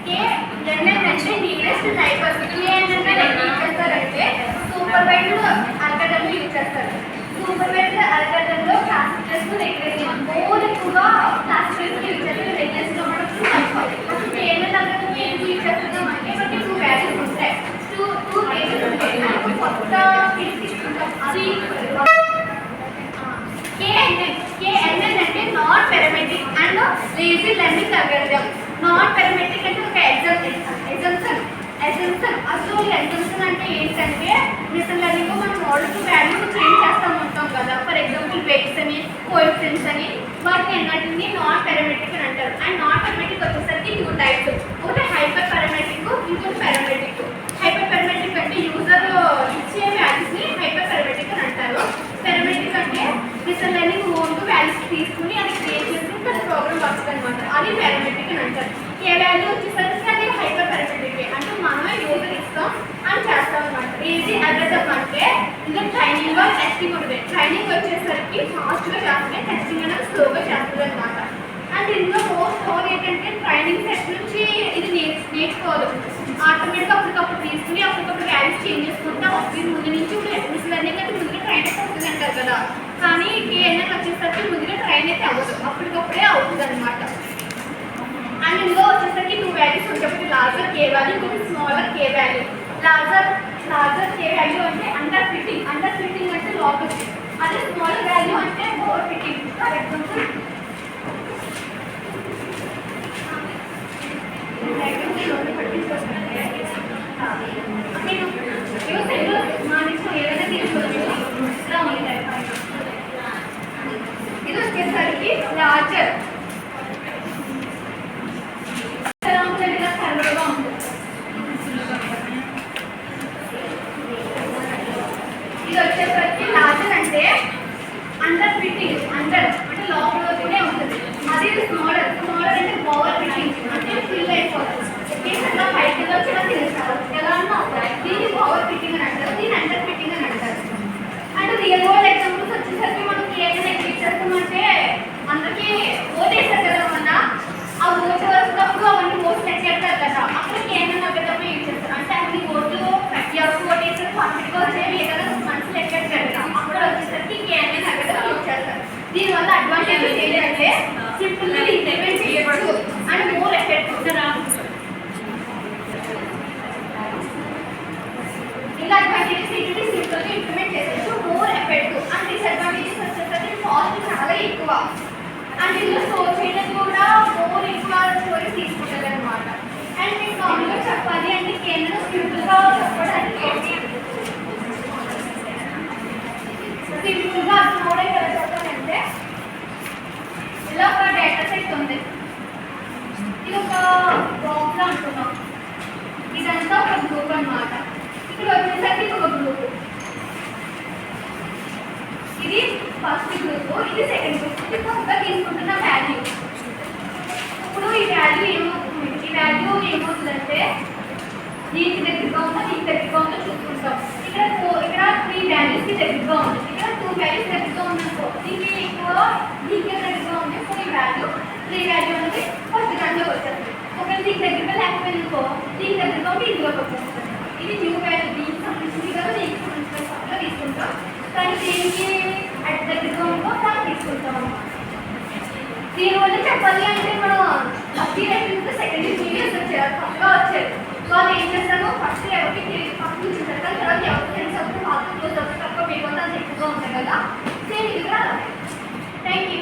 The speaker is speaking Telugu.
కే ఎన్ఎన్ అంటే నియరెస్ట్ నైబర్. కే అంటే యూజ్ చేస్తారంటే సూపర్వైజ్డ్ అల్గారిథం యూజ్ చేస్తారు. సూపర్వైజ్డ్ అల్గారిథం లో క్లాసిఫికేషన్ రిగ్రెషన్ మోర్ ఎక్కువగా క్లాసిఫికేషన్ యూజ్ చేస్తారు. రిగ్రెషన్ లో మనం అసలు కేఎన్ఎన్ అల్గారిథం ఎందుకు యూజ్ చేస్తున్నాం అంటే మనకి 2 వాల్యూస్ ఉంటాయి. 2 కేసెస్ ఉంటాయి. కొత్త కేసు తీసుకుంటాం. అది కేఎన్ఎన్ అంటే non parametric and lazy learning algorithm. Non parametric అంటే ఒక ఎగ్జాంపుల్ అసలు ఎగ్జాంపుల్ అంటే ఏంటంటే మిషన్ లెర్నింగ్ మనం మోడల్ టు వాల్యూ చేంజ్ చేస్తూ ఉంటాం కదా. ఫర్ ఎగ్జాంపుల్ వెయిట్స్ అని కోఎఫిషియెంట్స్ అని వాటిని ఎన్నటిని నాన్ పారామెట్రిక్ అని అంటారు. అండ్ నాన్ పారామెట్రిక్ వచ్చేసరికి 2 టైప్స్. ఒకటి హైపర్ పారామెట్రిక్, ఇంకొకటి పారామెట్రిక్. హైపర్ పారామెట్రిక్ అంటే యూజర్ ఇచ్చే వాల్యూస్ని హైపర్ పారామెట్రిక్ అని అంటారు. పారామెట్రిక్ అంటే మిషన్ లెర్నింగ్ ఓన్ వాల్యూస్ తీసుకుని అది క్రియేట్ చేసుకుని ప్రోగ్రామ్ వర్క్స్ అనమాట. అది పారామెట్రిక్ అని అంటారు. ఏ వాల్యూ వచ్చేసరికి అది హైపర్ పారామెట్రిక్ అంటే మనమే యూజర్ ఇస్తాం అని చేస్తాం అనమాట. ఇది అల్గారిథం అంటే ఇంకా ట్రైనింగ్ టెస్టింగ్ ఉంటుంది. ట్రైనింగ్ వచ్చేసరికి ఫాస్ట్గా చేస్తుంది, టెస్టింగ్ అనేది స్లోగా చేస్తుంది అనమాట. అండ్ ఇందులో మోర్ ఏంటంటే ట్రైనింగ్ సెట్ నుంచి ఇది నేర్చుకోవాలి. ఆటోమేటిక్గా అప్పటికప్పుడు తీసుకుని అప్పటికప్పుడు వాల్యూస్ చేంజ్ చేసుకుంటే వస్తుంది. ముందు నుంచి మిషన్ లెర్నింగ్ అంటే ముందుగా ట్రైన్ అయితే అవుతుంది అంటారు కదా. కానీ కేఎన్ఎన్ వచ్చేసరికి ముందుగా ట్రైన్ అయితే అవ్వదు, అప్పటికప్పుడే అవుతుంది అనమాట. అండ్ ఇందులో వచ్చేసరికి 2 వాల్యూస్ ఉంటాయి. ఒకటి లార్జర్ కే వాల్యూ, ఇంకొకటి స్మాలర్ కే వాల్యూ. లార్జర్ కే వాల్యూ అంటే అండర్ ఫిట్టింగ్ అంటే లోపల. అదే స్మాలర్ వాల్యూ అంటే ఓవర్ ఫిట్టింగ్. ఫర్ ఎగ్జాంపుల్ ఏదైనా తీసుకోవచ్చు. ఇది వచ్చేసరికి లార్జర్ ఇది వచ్చేసరికి లార్జర్ అంటే అండర్ ఫిట్టింగ్ అంటే లోపలనే ఉంటుంది. అది స్మాలర్ అంటే ఓవర్ ఫిట్టింగ్ అంటే ఫిల్ అయిపోతుంది. అలా పైకి వచ్చి తెలుస్తారు ఎలా అన్నా దీన్ని ఓవర్ ఫిట్టింగ్ అని అంటారు, దీన్ని అండర్ ఫిట్టింగ్ అని అంటారు. అంటే రియల్ వరల్డ్ ఎగ్జాంపుల్స్ వచ్చేసరికి మనం ఏదైనా ఎగ్జిట్ చేస్తామంటే అందరికీ ఓట్ వేస్తారు కదా. మన ఆ ఓటు వస్తున్నప్పుడు అవన్నీ ఓట్లు ఎక్కేస్తారు కదా, అక్కడ కేంద్రం అభ్యర్థి యూజ్ చేస్తారు. అంటే అన్ని ఓట్లు ఎవరు ఓట్ వేస్తారు పర్ఫెక్ట్గా వచ్చేవి ఏదైనా మనసులు ఎక్కేస్తారు కదా, అక్కడ వచ్చేసరికి కేంద్రం అభ్యర్థి యూజ్ చేస్తారు. దీనివల్ల అడ్వాంటేజెస్ ఏంటంటే సింపుల్గా ఇంప్లిమెంట్ చేయబడదు అండ్ మోర్ ఎఫెక్టివ్. ఇలా అడ్వాంటేజెస్ ఏంటంటే సింపుల్గా ఇంప్లిమెంట్ చేసేసి మోర్ ఎఫెక్టివ్. అండ్ డిసడ్వాంటేజెస్ వచ్చేసరికి కాస్ట్ చాలా ఎక్కువ. అండ్ ఇందులో స్టోర్ చేయడం కూడా మోర్ ఎక్కువ స్టోరేజ్ తీసుకుంటుంది అనమాట. అండ్ మీకు నార్మల్గా చెప్పాలి అంటే కేంద్రం సింపుల్గా చెప్పడానికి సింపుల్గా అర్థమవుడే కదా చెప్పాలంటే ఇలా ఒక డేటా సెట్ ఉంది. ఇది ఒక బాక్స్లో అంటున్నాం. ఇదంతా ఒక గ్రూప్ అనమాట. ఇక్కడ వచ్చేసరికి ఒక గ్రూప్. ఇది ఫస్ట్ గ్రూప్, ఇది సెకండ్ గ్రూప్. ఇది కొత్తగా తీసుకుంటున్న వాల్యూ. ఇప్పుడు ఈ వాల్యూ ఏమవుతుందంటే దీనికి దగ్గరగా ఉందో దీనికి దగ్గరగా ఉందో చూసుకుంటాం. ఇక్కడ 3 వాల్యూస్కి దగ్గరగా ఉంది, ఇక్కడ 2 వాల్యూస్ దగ్గరగా ఉందనుకో దీనికి ఎక్కువ దీనికి దగ్గరగా ఉంది. 3 వాల్యూ అనేది ఫస్ట్ దాంట్లో వచ్చేస్తుంది. ఒకవేళ దీనికి దగ్గరగా లేకపోయిందనుకో దీనికి దగ్గరగా ఉంటే ఇందులోకి వచ్చేస్తుంది. ఇది న్యూ వాల్యూ దీనికి సంబంధించింది కదా, దీనికి సంబంధించిన తీసుకుంటాం. కానీ దీనికి అటు దగ్గరగా ఉందో దాన్ని తీసుకుంటాం అన్నమాట. దీనివల్ల చెప్పాలి అంటే మనం ఫస్ట్ ఇయర్ సెకండ్ ఇయర్ పక్కగా వచ్చారు. వాళ్ళు ఏం చేస్తారో ఫస్ట్ ఎవరికి ఫస్ట్ చూసారు కానీ తర్వాత ఎవరికి ఫ్రెండ్స్ అప్పుడు మాత్రం క్లోజ్ అవుతారు తప్ప మీకు అంతా ఎక్కువగా ఉంటాయి కదా. సేమ్ ఇది కూడా అలాగే. Thank you.